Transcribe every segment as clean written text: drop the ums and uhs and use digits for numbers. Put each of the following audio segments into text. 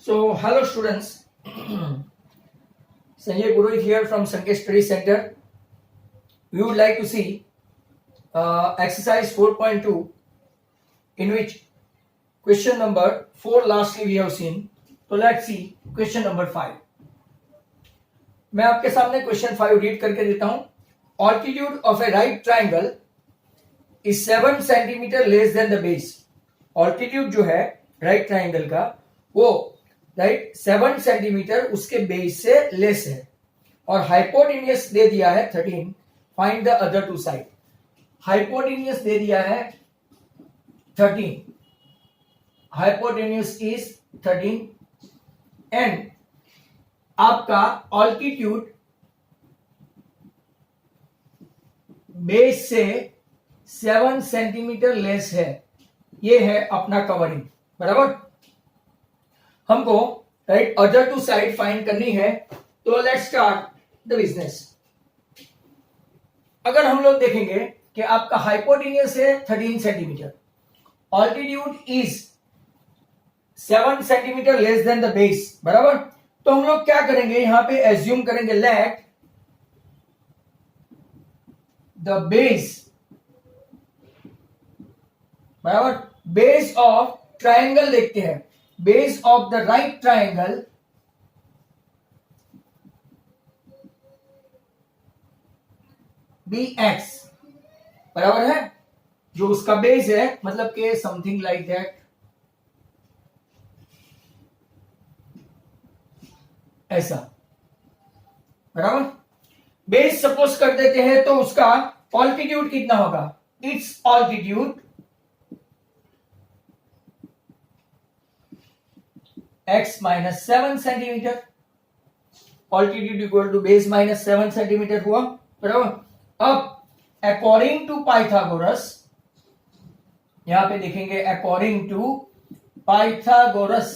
So, hello students. Sanjay Purohit here from Sanket Study Center. We would like to see exercise 4.2 in which question number 4 lastly we have seen. So, let's see question number 5. मैं आपके सामने question 5 read करके देता हूं. Altitude of a right triangle is 7 centimeter less than the base. Altitude जो है right triangle का वो राइट 7 सेंटीमीटर उसके बेस से लेस है और हाइपोटेनियस दे दिया है 13. Find the other two side. Hypotenuse दे दिया है 13. हाइपोटेनियस इज 13 एंड आपका ऑल्टीट्यूड बेस से 7 सेंटीमीटर लेस है. ये है अपना कवरिंग. बराबर. हमको right other two side find करनी है. तो लेट्स स्टार्ट द बिजनेस. अगर हम लोग देखेंगे कि आपका हाइपोटेनियस है 13 centimetre, altitude is 7 centimetre less than the base. बराबर. तो हम लोग क्या करेंगे यहां पे एज्यूम करेंगे लेट द बेस. बराबर. बेस ऑफ ट्राइंगल देखते हैं. Base of the right triangle be x. बराबर है. जो उसका बेस है मतलब के समथिंग लाइक दैट ऐसा. बराबर. बेस सपोज कर देते हैं तो उसका ऑल्टीट्यूड कितना होगा. It's altitude x minus 7 centimetre. Altitude equal to base minus 7 centimetre हुआ. बराबर. अब अकॉर्डिंग टू पाइथागोरस यहां पे देखेंगे अकॉर्डिंग टू पाइथागोरस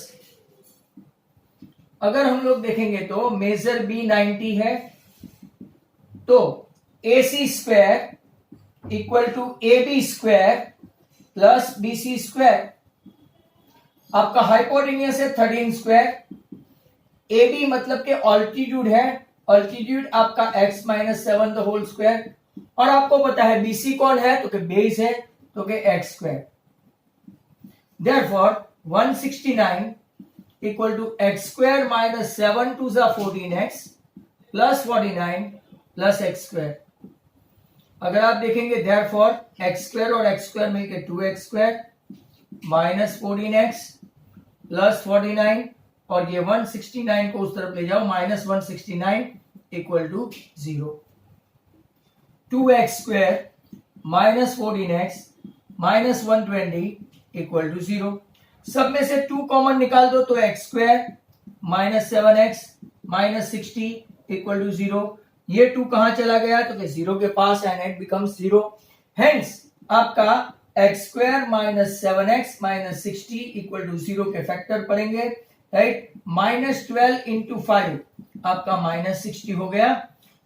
अगर हम लोग देखेंगे तो मेजर बी 90 है तो AC square equal to AB square plus BC square. आपका हाइपोटेनियस है 13 स्क्वायर. AB मतलब के ऑल्टीट्यूड है. ऑल्टीट्यूड आपका x minus 7 the whole square. और आपको पता है BC कौन है तो के बेस है तो के x square. Therefore 169 equal to x square minus 7 to the 14x plus 49 plus x square. अगर आप देखेंगे देयरफॉर x स्क्वायर और x स्क्वायर मिलकर 2x square minus 14x plus 49 और ये 169 को उस तरफ ले जाओ minus 169 equal to 0. 2x square minus 14x minus 120 equal to 0. सब में से 2 कॉमन निकाल दो तो x square minus 7x minus 60 equal to 0. ये 2 कहां चला गया तो 0 के पास एंड इट बिकम्स 0. हेंस आपका x square minus 7x minus 60 equal to 0 के फैक्टर पड़ेंगे. राइट. माइनस 12 इंटू 5 आपका माइनस 60 हो गया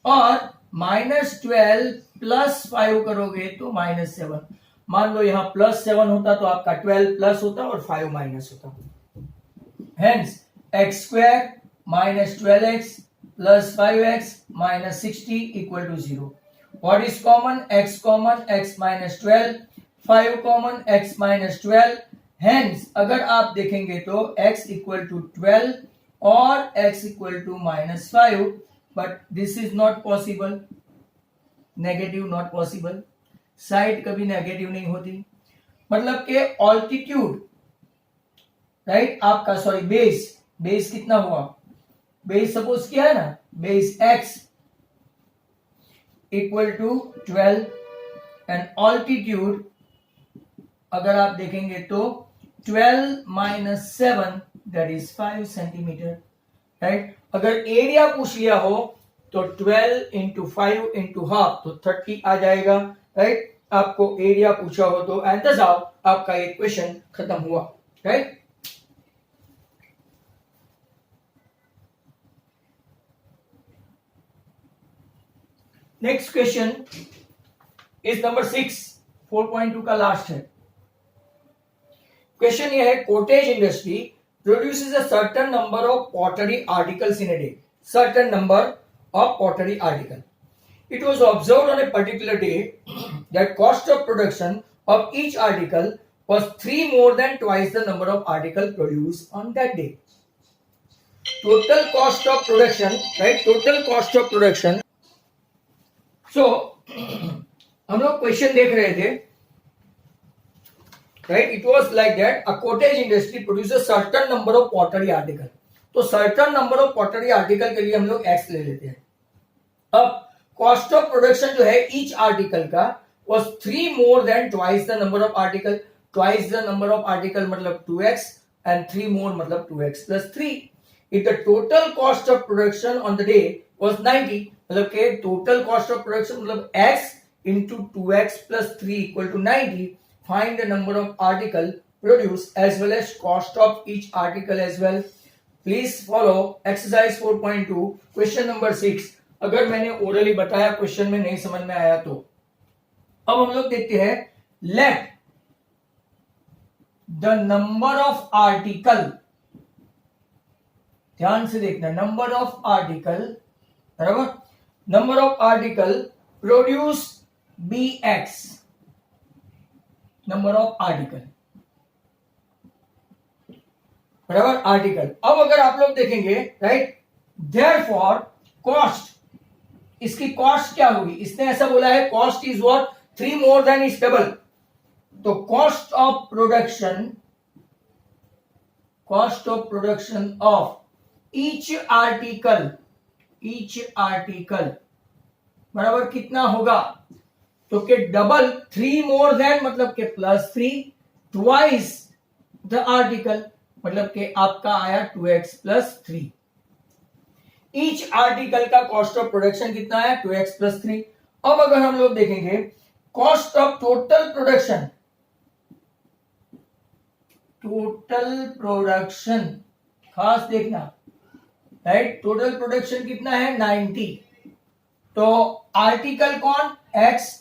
और माइनस 12 प्लस 5 करोगे तो माइनस 7. मान लो यहां प्लस 7 होता तो आपका 12 प्लस होता और 5 माइनस होता. Hence x square minus 12x plus 5x minus 60 equal to 0. What is common. x minus 12 5 common x minus 12. Hence अगर आप देखेंगे तो x इक्वल टू 12 और x equal to minus 5 but this is not possible. Negative not possible. Side कभी negative नहीं होती. मतलब के ऑल्टीट्यूड राइट आपका सॉरी बेस कितना हुआ. बेस सपोज किया है ना base x equal to 12 and altitude अगर आप देखेंगे तो 12 minus 7 that is 5 centimetre. Right. अगर एरिया पूछ लिया हो तो 12 इंटू 5 इंटू हाफ तो 30 आ जाएगा. राइट. आपको एरिया पूछा हो तो एंड जाओ आपका ये क्वेश्चन खत्म हुआ. Right. Next question is number 6 4.2 का लास्ट है. क्वेश्चन ये है cottage industry produces a certain number of pottery articles in a day. Certain number of pottery article. It was observed on a particular day that cost of production of each article was 3 more than twice the number of article produced on that day. Total cost of production, right? Total cost of production. So हम लोग question देख रहे थे, right? It was like that a cottage industry produces certain number of pottery article. तो certain number of pottery article के लिए हम लोग x ले लेते हैं. अब cost of production जो है each article का was 3 more than twice the number of article. Twice the number of article मतलब 2x and 3 more मतलब 2x plus 3. If the total cost of production on the day was 90, मतलब के total cost of production मतलब x into 2x plus 3 equal to 90. Find the number of article produced as well as cost of each article as well. Please follow exercise 4.2 question number 6. अगर मैंने orally बताया question में नहीं समझ में आया तो अब हम लोग देखते हैं. Let the number of article, ध्यान से देखना, नंबर ऑफ आर्टिकल, बराबर, number of article produce B X, number of article, बराबर, आर्टिकल. अब अगर आप लोग देखेंगे, राइट, देयरफॉर कॉस्ट, इसकी कॉस्ट क्या होगी? इसने ऐसा बोला है cost is what 3 more than is double. तो cost of production, cost of production of each article, each article बराबर कितना होगा? तो के डबल 3 मोर देन मतलब के प्लस 3 ट्वाइस द आर्टिकल मतलब के आपका आया 2x प्लस 3. ईच आर्टिकल का कॉस्ट ऑफ प्रोडक्शन कितना है? 2x plus 3. अब अगर हम लोग देखेंगे cost of total production, total production खास देखना, राइट, टोटल प्रोडक्शन कितना है? 90. तो आर्टिकल कौन? x.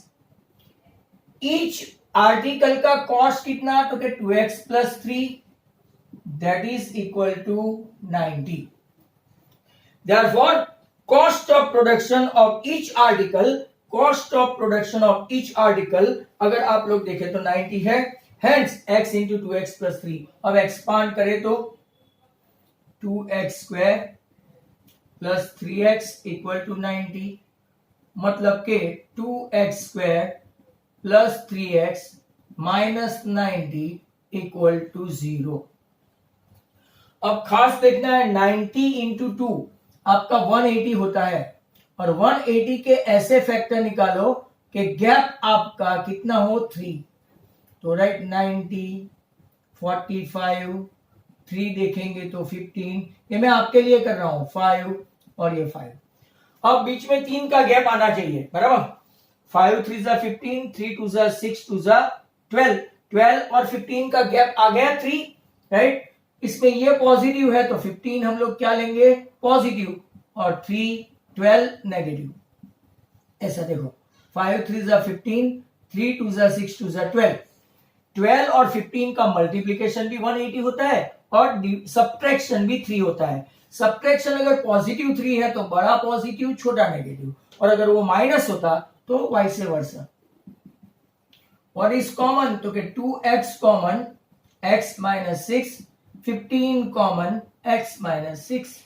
ईच आर्टिकल का कॉस्ट कितना? तो के 2x plus 3 that is equal to 90. Therefore, cost of production of each article, cost of production of each article अगर आप लोग देखें तो 90 है. Hence x into 2x plus 3. अब एक्सपांड करें तो 2x square plus 3x equal to 90 मतलब के 2x square plus 3x minus 90 equal to 0. अब खास देखना है 90 into 2 आपका 180 होता है और 180 के ऐसे फैक्टर निकालो कि गैप आपका कितना हो? 3. तो राइट 90, 45, 3 देखेंगे तो 15. ये मैं आपके लिए कर रहा हूं, 5 और ये 5. अब बीच में 3 का गैप आना चाहिए, बराबर. 5 3 जा 15, 3 2 जा 6 2 जा 12. 12 और 15 का गैप आ गया 3, राइट. इसमें ये पॉजिटिव है तो 15 हम लोग क्या लेंगे? पॉजिटिव, और 3 12 नेगेटिव. ऐसा देखो 5 3 जा 15, 3 2 जा 6 2 जा 12. 12 और 15 का मल्टीप्लीकेशन भी 180 होता है और सब्ट्रैक्शन भी 3 होता है. सब्ट्रैक्शन अगर पॉजिटिव 3 है तो बड़ा पॉजिटिव छोटा नेगेटिव, और अगर वो माइनस होता तो vice versa. What is common? तो कि 2x common, x minus 6, 15 common, x minus 6.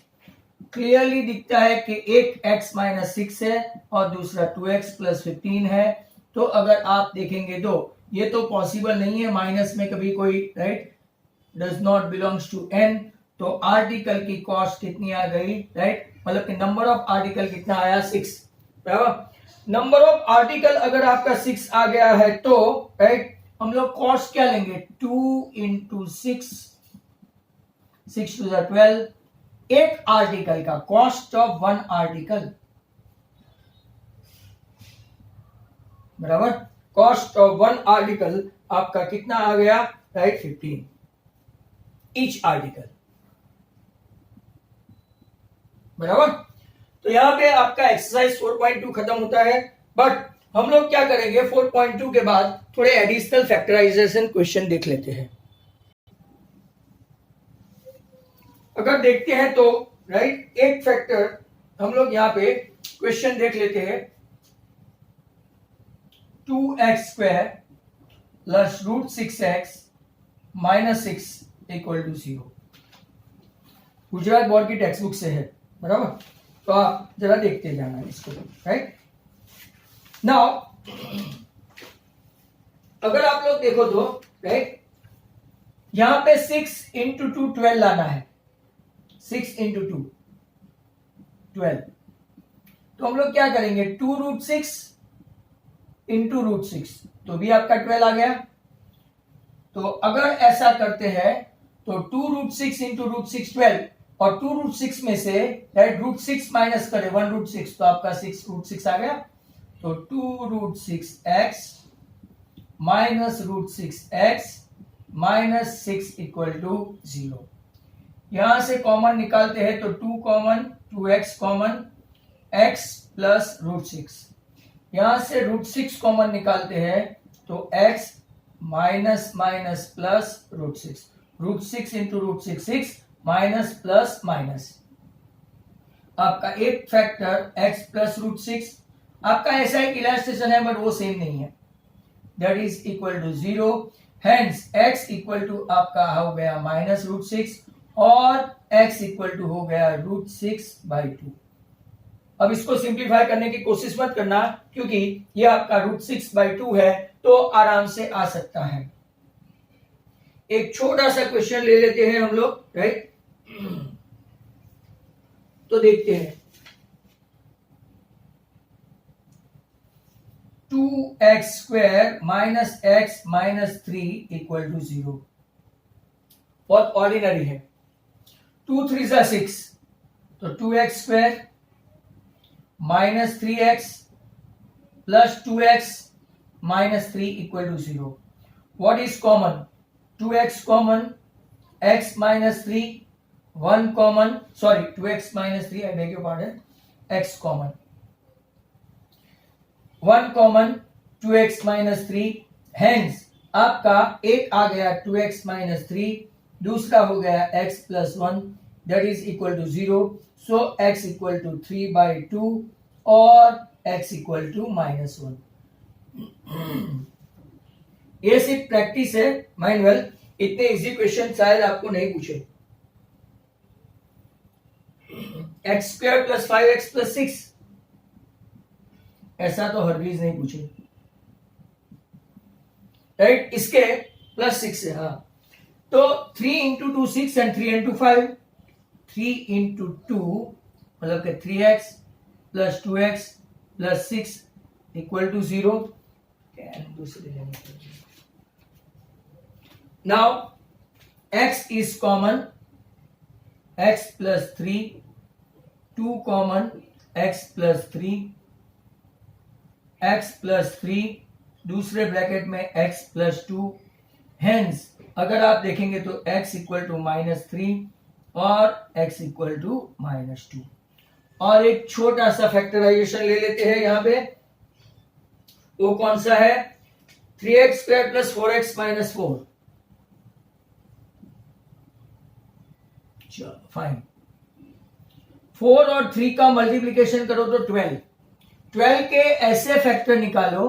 Clearly दिखता है कि एक x माइनस 6 है और दूसरा 2x प्लस 15 है. तो अगर आप देखेंगे तो ये तो पॉसिबल नहीं है, माइनस में कभी कोई, right, does not belongs to n. तो आर्टिकल की कॉस्ट कितनी आ गई? राइट, मतलब कि नंबर ऑफ आर्टिकल कितना आया? 6. बराबर. नंबर ऑफ आर्टिकल अगर आपका 6 आ गया है तो राइट हम लोग कॉस्ट क्या लेंगे? 2 इंटू 6, 6 टू 12. एक आर्टिकल का कॉस्ट ऑफ 1 आर्टिकल, बराबर, कॉस्ट ऑफ 1 आर्टिकल आपका कितना आ गया? राइट 15 ईच आर्टिकल, बराबर. तो यहां पे आपका एक्सरसाइज 4.2 खत्म होता है. बट हम लोग क्या करेंगे 4.2 के बाद थोड़े एडिशनल फैक्टराइजेशन क्वेश्चन देख लेते हैं. अगर देखते हैं तो राइट, एक फैक्टर हम लोग यहाँ पे क्वेश्चन देख लेते हैं, 2x² plus √6x -6 equal to 0। Gujarat board की टेक्स्ट बुक से है, बराबर। तो आप जरा देखते जाना इसको, राइट। नाउ अगर आप लोग देखो तो राइट, यहां पे 6 इंटू 2 12 लाना है, 6 इंटू 2 12। तो हम लोग क्या करेंगे, 2√6 इंटू √6, तो भी आपका 12 आ गया। तो अगर ऐसा करते हैं तो 2√6 इंटू √6 12, और 2√6 में से राइट √6 माइनस करें 1√6, तो आपका 6√6 आ गया। तो 2√6x minus √6x minus 6 equal to 0। यहां से कॉमन निकालते हैं तो 2 common, 2x common, x plus √6। यहां से √6 कॉमन निकालते हैं तो x minus minus plus √6, √6 into √6 6 minus plus minus. आपका एक फैक्टर x प्लस √6, आपका ऐसा एक इलास्ट्रेशन है बट वो सेम नहीं है, that is equal to 0। Hence x equal to आपका हो गया माइनस √6 और x इक्वल टू हो गया √6/2। अब इसको सिंप्लीफाई करने की कोशिश मत करना, क्योंकि ये आपका √6/2 है, तो आराम से आ सकता है। एक छोटा सा क्वेश्चन ले लेते हैं हम लोग, राइट। तो देखते हैं, 2x² minus x minus 3 equal to 0। बहुत ऑर्डिनरी है। 2 3 जा 6, तो 2x² minus 3x plus 2x minus 3 equal to 0। What is common, 2x common, x minus 3, 1 common, sorry 2x minus 3, I beg your pardon, x common, 1 common, 2x minus 3। Hence आपका एक आ गया 2x minus 3, दूसरा हो गया x plus 1, that is equal to 0। So x equal to 3/2 और x equal to -1। ये सिर्फ practice है, माइंड वेल, इतने इजी क्वेश्चन शायद आपको नहीं पूछे। x² प्लस 5x प्लस 6, ऐसा तो हरगिज नहीं पूछे, राइट। इसके प्लस 6 है, हाँ। तो 3 इंटू 2 6 एंड 3 इंटू 5, 3 इंटू 2 मतलब के 3x plus 2x plus 6 equal to 0। Now x is common, x plus 3, 2 common, x plus 3, x plus 3, दूसरे ब्रैकेट में x plus 2। हेंस अगर आप देखेंगे तो x इक्वल टू -3 और x इक्वल टू -2। और एक छोटा सा फैक्टराइजेशन ले लेते हैं यहां पे, वो कौन सा है, 3x² प्लस 4x माइनस 4। चलो फाइन, 4 और 3 का मल्टीप्लीकेशन करो तो 12। 12 के ऐसे फैक्टर निकालो,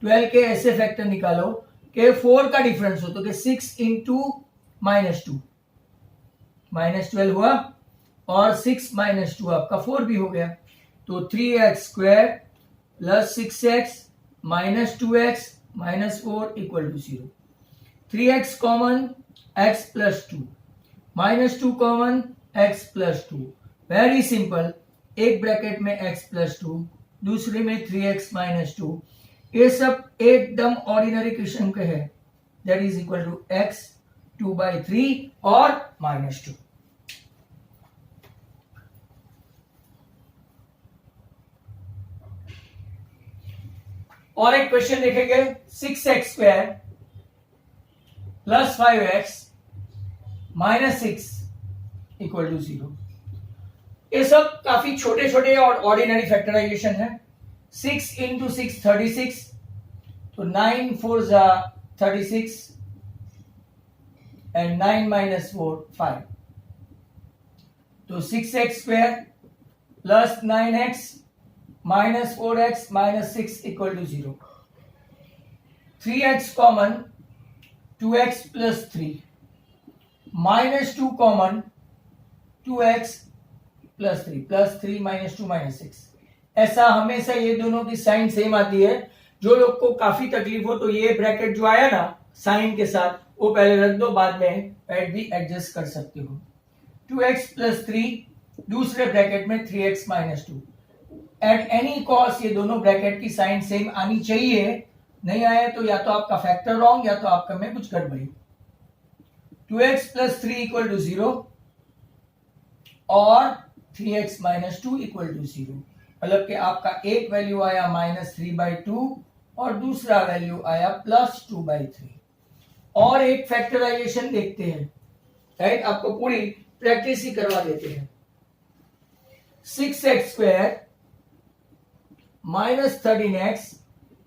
12 के ऐसे फैक्टर निकालो कि 4 का डिफरेंस हो, तो कि 6 इंटू -2 -12 हुआ, और 6 -2 आपका 4 भी हो गया। तो 3x² plus 6x minus 2x minus 4 equal to 0। 3x common, x plus 2, -2 common, x plus 2। Very simple, एक ब्रैकेट में x प्लस 2, दूसरे में 3x माइनस 2। ये सब एकदम ऑर्डिनरी क्वेश्चन के है, that is equal to x 2/3 और -2। और एक क्वेश्चन देखेंगे, 6x² plus 5x minus 6 equal to 0। ये सब काफी छोटे छोटे और ऑर्डिनरी फैक्टराइजेशन है। 6 इंटू 6 36, तो 9 4 जा 36 एंड 9 माइनस 4 5। तो 6x² plus 9x minus 4x minus 6 equal to 0। 3x common, 2x plus 3 minus 2 common, 2x plus 3 plus 3 minus 2 minus 6। ऐसा हमेशा ये दोनों की साइन सेम आती है। जो लोग को काफी तकलीफ हो तो ये ब्रैकेट जो आया ना साइन के साथ वो पहले रख दो, बाद में ऐड भी एडजस्ट कर सकते हो। 2x प्लस 3 दूसरे ब्रैकेट में 3x minus 2। At any cost ये दोनों ब्रैकेट की साइन सेम आनी चाहिए। नहीं आए तो या तो आपका फैक्टर रॉन्ग या तो आपका में कुछ गड़बड़ी। 2x प्लस 3 इक्वल टू 0 और 3x माइनस 2 इक्वल टू 0। मतलब कि आपका एक वैल्यू आया -3/2 और दूसरा वैल्यू आया +2/3। और एक फैक्टराइजेशन देखते हैं, राइट? आपको पूरी प्रैक्टिस ही करवा देते हैं। 6x² minus 13x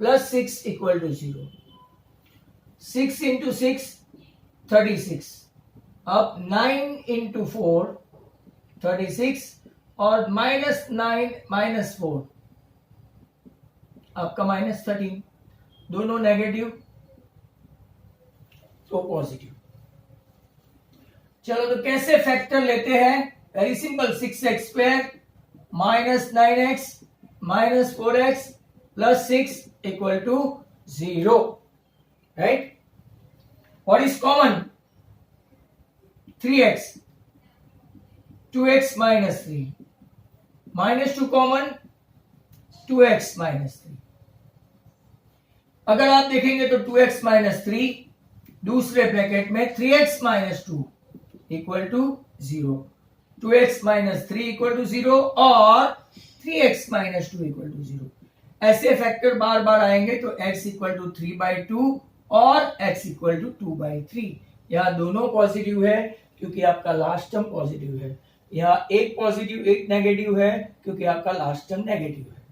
plus 6 equal to 0। 6 into 6 36। अब 9 इंटू 4 36 और -9 माइनस 4 आपका -13। दोनों नेगेटिव तो पॉजिटिव। चलो तो कैसे फैक्टर लेते हैं? Very simple. 6x² minus 9x minus 4x plus 6 equal to 0, right? What is common? 3x, 2x minus 3 minus 2 common, 2x minus 3। अगर आप देखेंगे तो 2x माइनस 3 दूसरे ब्रैकेट में 3x minus 2 equal to 0। 2x minus 3 equal to 0 और 3x minus 2 equal to 0। ऐसे factor बार बार आएंगे तो x इक्वल टू 3/2 और x इक्वल टू 2/3। यहां दोनों पॉजिटिव है क्योंकि आपका लास्ट टर्म पॉजिटिव है। यहां एक पॉजिटिव एक नेगेटिव है क्योंकि आपका लास्ट टर्म नेगेटिव है।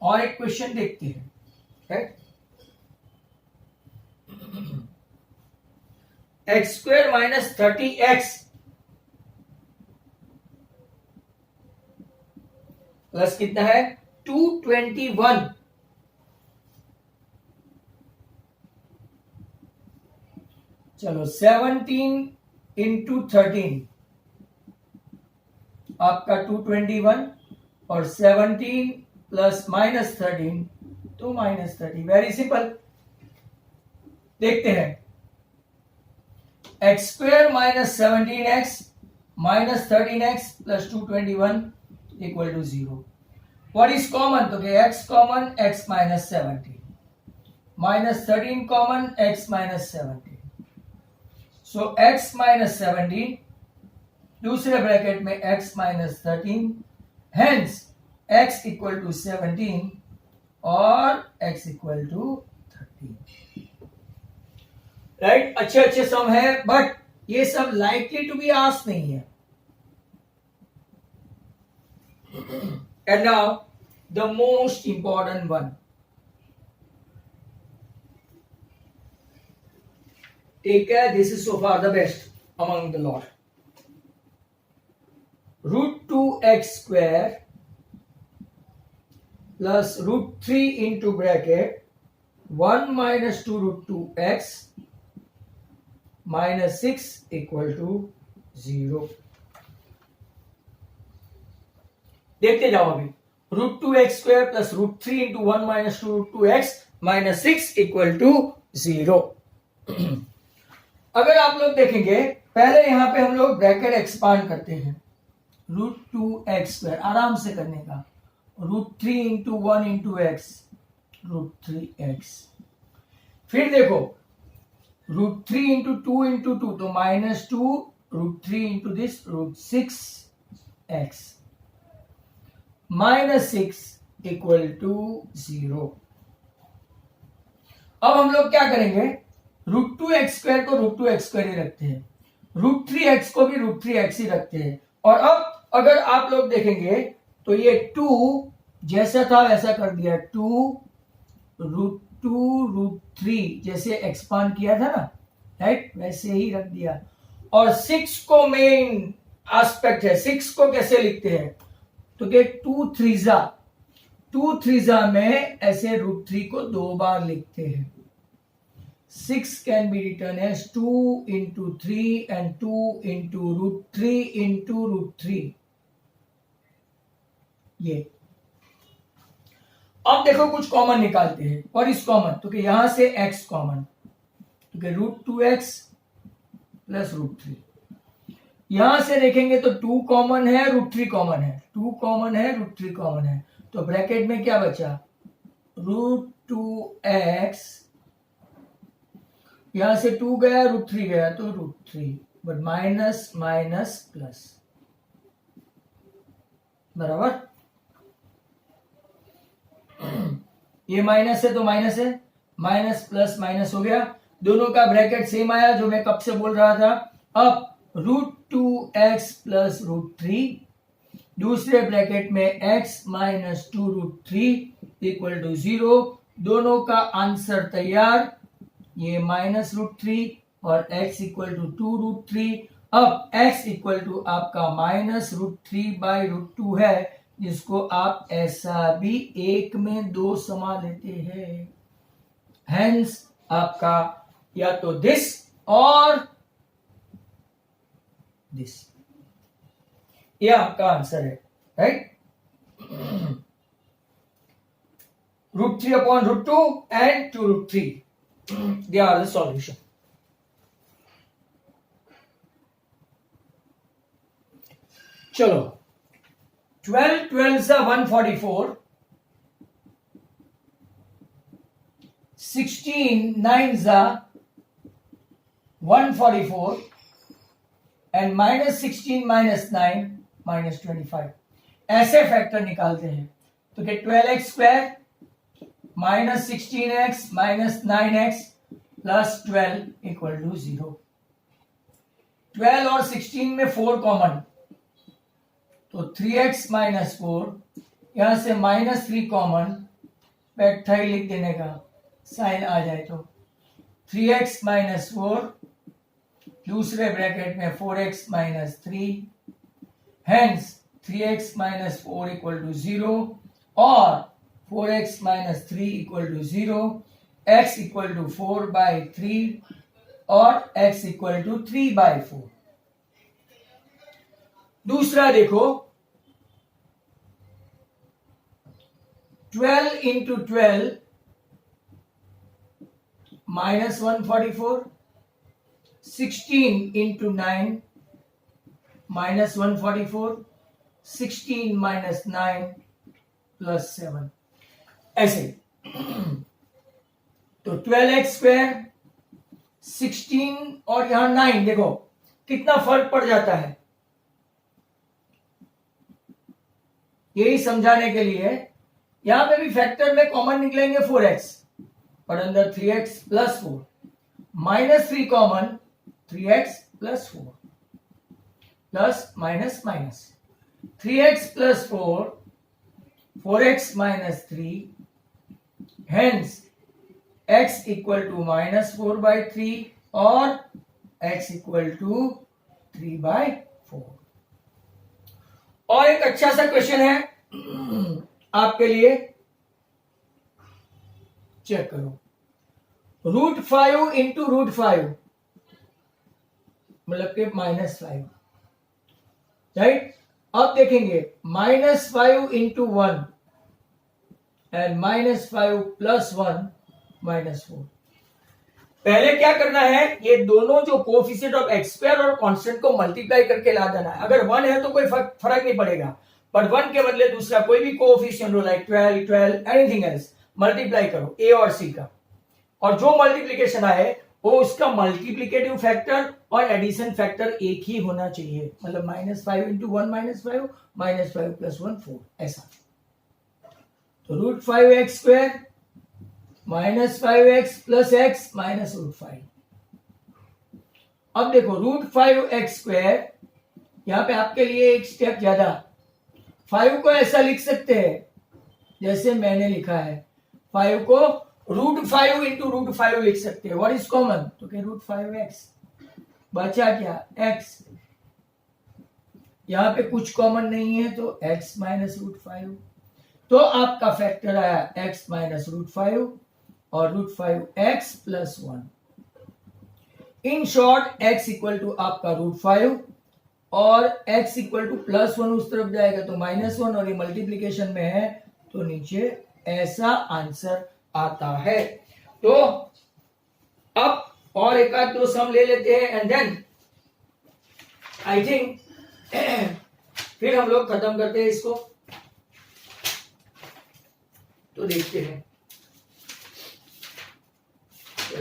और एक क्वेश्चन देखते हैं, right? x² minus 30x plus कितना है? 221। चलो 17 इंटू 13 आपका 221 और 17 प्लस -13 तो -30। Very simple. देखते हैं। x² minus 17x minus 13x plus 221 equal to 0। What is common? तो x common, x minus 17 minus 13 common, x minus 17। So x minus 17 दूसरे ब्रैकेट में x minus 13, hence x equal to 17 और x equal to 13, right? अच्छे अच्छे सम है but ये सब likely to be asked नहीं है। And now the most important one, take care, this is so far the best among the lot. √2x² plus √3 into bracket 1 minus 2 √2x minus 6 equal to 0। देखते जाओ अभी। √2x² plus √3 into 1 minus 2 √2x minus 6 equal to 0। अगर आप लोग देखेंगे पहले यहां पे हम लोग ब्रैकेट एक्सपांड करते हैं। √2x², आराम से करने का। √3 इंटू 1 इंटू एक्स, √3x। फिर देखो √3 इंटू 2 इंटू 2 तो -2, √3 into this √6x -6 equal to 0। अब हम लोग क्या करेंगे? √2x² को √2x² ही रखते हैं, √3x को भी √3x ही रखते हैं। और अब अगर आप लोग देखेंगे तो ये 2 जैसा था वैसा कर दिया। 2 √2 √3 जैसे एक्सपांड किया था ना, राइट? वैसे ही रख दिया। और 6 को मेन एस्पेक्ट है। 6 को कैसे लिखते हैं, तो कि 2 थ्रीजा में ऐसे √3 को 2 बार लिखते हैं। 6 can be written as 2 into 3 and 2 into √3 into √3। ये अब देखो कुछ कॉमन निकालते हैं। और इस कॉमन, तो कि यहां से x कॉमन, तो कि √2x प्लस √3। यहां से देखेंगे तो 2 कॉमन है, √3 कॉमन है, 2 कॉमन है, √3 कॉमन है, तो ब्रैकेट में क्या बचा, √2x, यहां से 2 गया, √3 गया, तो √3, बट माइनस माइनस प्लस, बराबर। ये माइनस है तो माइनस है, माइनस प्लस माइनस हो गया, दोनों का ब्रैकेट सेम आया जो मैं कब से बोल रहा था। अब √2x प्लस √3, दूसरे ब्रैकेट में x माइनस 2√3 इक्वल टू 0। दोनों का आंसर तैयार, ये माइनस √3 और x इक्वल टू 2√3। अब x इक्वल टू आपका माइनस √3/√2 है, जिसको आप ऐसा भी 1 में 2 समा लेते हैं। हेंस आपका या तो दिस और दिस, ये आपका आंसर है, right. √3/√2 and 2√3, they are the solution. चलो 12 12 144, 16 9 144 and -16 -9 -25, ऐसे फैक्टर निकालते हैं। तो कि 12x square minus 16x minus 9x plus 12 equal to 0। 12 और 16 में 4 कॉमन, तो 3x माइनस 4, यहां से -3 कॉमन, फैक्टर लिख देने का, साइन आ जाए तो 3x माइनस 4, दूसरे ब्रैकेट में 4x minus 3, hence 3x minus 4 equal to 0 और 4x minus 3 equal to 0, x equal to 4/3 और x इक्वल टू 3/4। दूसरा देखो, 12 into 12 minus 144, 16 into 9 minus 144, 16 minus 9 plus 7, ऐसे। तो 12x स्क्वायर 16 और यहां 9, देखो कितना फर्क पड़ जाता है। यही समझाने के लिए यहां पे भी फैक्टर में कॉमन निकलेंगे 4x, और अंदर 3x plus 4, -3 common, 3x plus 4 plus minus minus, 3x plus 4, 4x minus 3, hence x equal to -4/3 और x इक्वल टू 3/4। और एक अच्छा सा क्वेश्चन है आपके लिए, चेक करो। √5 इंटू √5 मतलब के -5, राइट। अब देखेंगे -5 इंटू 1 एंड -5 प्लस 1 -4। पहले क्या करना है, ये दोनों जो कोफिशिएंट ऑफ एक्स स्क्वायर और कांस्टेंट को मल्टीप्लाई करके ला देना है। अगर 1 है तो कोई फर्क नहीं पड़ेगा, बट 1 के बदले दूसरा कोई भी कोफिशिएंट हो, लाइक 12 12 एनीथिंग एल्स, मल्टीप्लाई करो ए और सी का, और जो मल्टीप्लीकेशन आए वो उसका मल्टीप्लीकेटिव फैक्टर और एडिशन फैक्टर एक ही होना चाहिए। मतलब -5 इंटू 1 -5, -5 प्लस 1 4, ऐसा। तो √5x square -5x plus x minus √5। अब देखो √5x स्क्वायर, यहां पे आपके लिए एक स्टेप ज्यादा, 5 को ऐसा लिख सकते हैं जैसे मैंने लिखा है, 5 को √5 इंटू √5 लिख सकते हैं। व्हाट इज कॉमन, तो क्या √5x, बचा क्या x, यहां पे कुछ कॉमन नहीं है तो x माइनस रूट 5, तो आपका फैक्टर आया x माइनस रूट 5 और root 5x plus 1। In short x equal to आपका रूट 5 और x इक्वल टू प्लस 1 उस तरफ जाएगा तो माइनस 1, और ये मल्टीप्लीकेशन में है तो नीचे ऐसा आंसर आता है। तो अब और एक आध दो सम ले लेते हैं एंड देन आई थिंक फिर हम लोग खत्म करते हैं इसको। तो देखते हैं,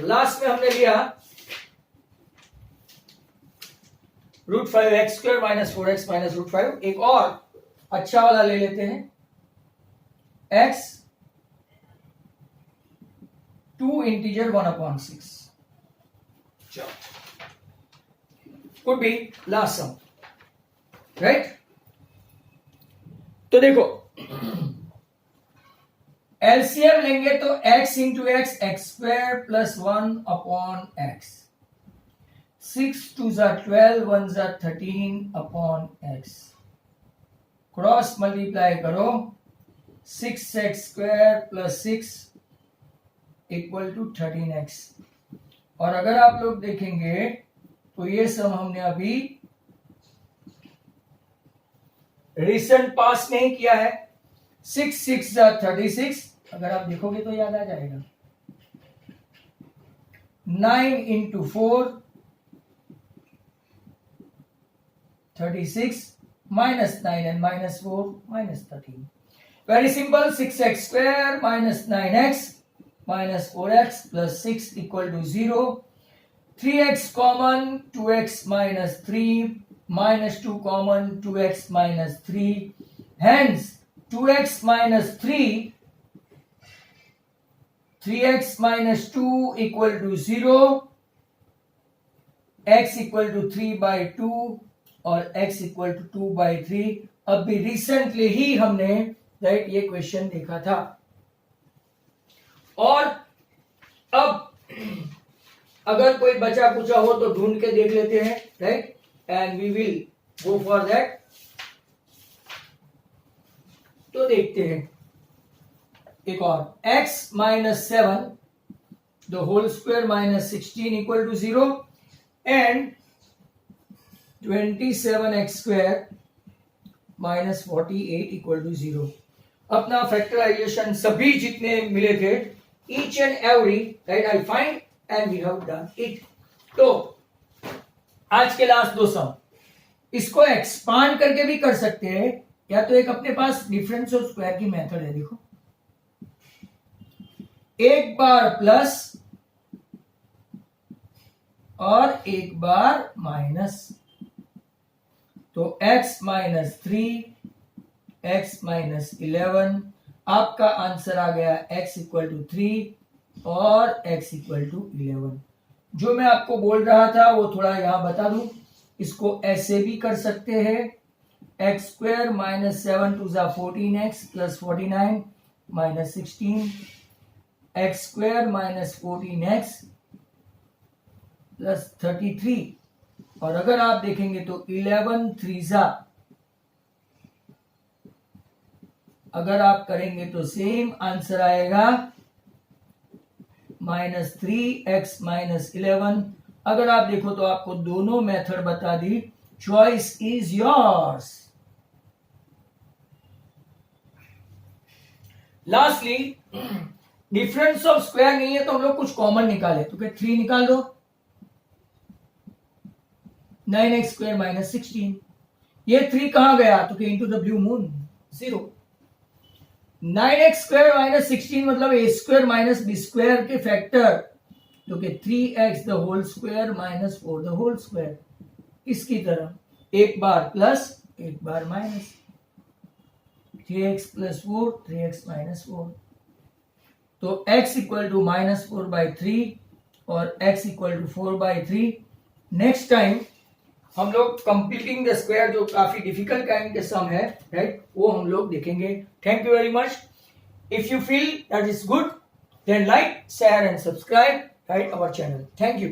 लास्ट में हमने लिया root 5x² minus 4x minus root 5। एक और अच्छा वाला ले लेते हैं, x 2 integer 1/6 could be last sum, right? तो देखो एलसीएम लेंगे तो x into x x² plus 1/x, 6 2 12 1 13/x, cross multiply करो 6x² plus 6 equal to 13x। और अगर आप लोग देखेंगे तो ये सब हमने अभी रिसेंट पास में ही किया है। 6 6 36, अगर आप देखोगे तो याद आ जाएगा। 9 इंटू 4 36 माइनस 9 and minus 4 minus 13। Very simple, 6x² minus 9x minus 4x plus 6 equal to 0। 3x common, 2x minus 3 minus 2 common, 2x minus 3, hence 2x minus 3, 3x minus 2 equal to 0, x equal to 3/2 और x equal to 2/3। अभी recently ही हमने right ये question देखा था। और अब अगर कोई बचा कुचा हो तो ढूंढ के देख लेते हैं, right, and we will go for that। तो देखते हैं एक और, x minus 7 the whole square minus 16 equal to 0 and 27x² minus 48 equal to 0। अपना फैक्टराइजेशन सभी जितने मिले थे each and every, right, I find and we have done it। तो आज के लास्ट दो सम, इसको एक्सपांड करके भी कर सकते हैं, या तो एक अपने पास डिफरेंस ऑफ स्क्वायर की मेथड है। देखो, एक बार प्लस और एक बार माइनस, तो x माइनस 3 x माइनस 11, आपका आंसर आ गया x इक्वल टू 3 और x इक्वल टू 11। जो मैं आपको बोल रहा था वो थोड़ा यहां बता दूं, इसको ऐसे भी कर सकते हैं, x² minus 7 2 14x plus 49 minus 16, x² minus 14x plus 33। और अगर आप देखेंगे तो 11 3 अगर आप करेंगे तो सेम आंसर आएगा माइनस 3x माइनस 11। अगर आप देखो तो आपको दोनों मेथड बता दी, choice is yours. Lastly, difference of square नहीं है तो हम लोग कुछ कॉमन निकाले, तो क्या 3 निकाल दो, 9x² माइनस 16। ये 3 कहां गया, तो क्या into the blue moon, 0। 9x² minus 16 मतलब a² माइनस b² के फैक्टर, जो कि 3x the whole square minus 4 the whole square. इसकी तरह एक बार प्लस एक बार minus, 3x plus 4 3x minus 4। तो x इक्वल टू माइनस 4/3 और x equal to 4/3। Next time हम लोग कंप्लीटिंग द स्क्वायर, जो काफी डिफिकल्ट काइंड के सम है, राइट, वो हम लोग देखेंगे। Thank you very much. If you feel that is good, then like, share and subscribe, right, our channel. Thank you.